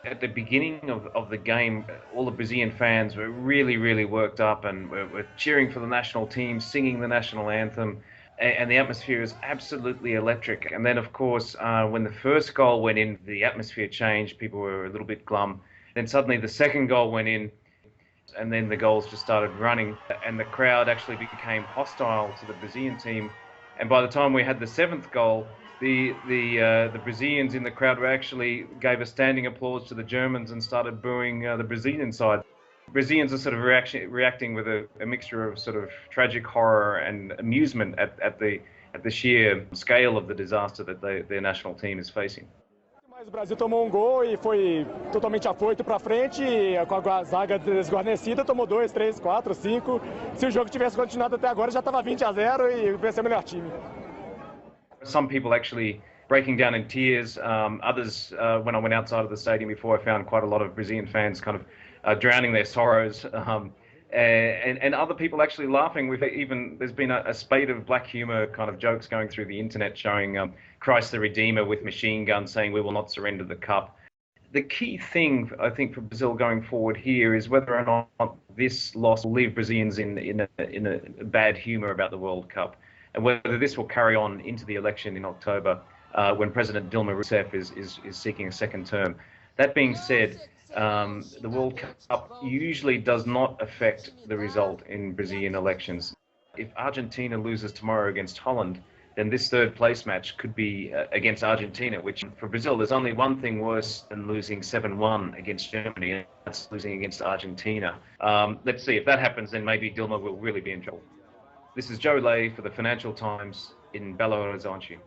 At the beginning of the game, all the Brazilian fans were really, really worked up and were cheering for the national team, singing the national anthem, and the atmosphere is absolutely electric. And then, of course, when the first goal went in, the atmosphere changed. People were a little bit glum. Then suddenly the second goal went in, and then the goals just started running, and the crowd actually became hostile to the Brazilian team. And by the time we had the seventh goal, the Brazilians in the crowd were actually gave a standing applause to the Germans and started booing the Brazilian side. Brazilians are sort of reacting with a mixture of sort of tragic horror and amusement at the sheer scale of the disaster that their national team is facing. Mas o Brasil tomou um gol e foi totalmente afoito para frente, com a zaga desguarnecida, tomou 2, 3, 4, 5. Se o jogo tivesse continuado até agora, já estava 20-0 e o ser o melhor time. Some people actually breaking down in tears. Others, when I went outside of the stadium before, I found quite a lot of Brazilian fans kind of drowning their sorrows. And other people actually laughing. There's been a spate of black humor kind of jokes going through the internet showing Christ the Redeemer with machine guns saying we will not surrender the cup. The key thing I think for Brazil going forward here is whether or not this loss will leave Brazilians in a bad humor about the World Cup, and whether this will carry on into the election in October when President Dilma Rousseff is seeking a second term. That being said, the World Cup usually does not affect the result in Brazilian elections. If Argentina loses tomorrow against Holland, then this third place match could be against Argentina, which for Brazil, there's only one thing worse than losing 7-1 against Germany, and that's losing against Argentina. Let's see, if that happens, then maybe Dilma will really be in trouble. This is Joe Leahy for the Financial Times in Belo Horizonte.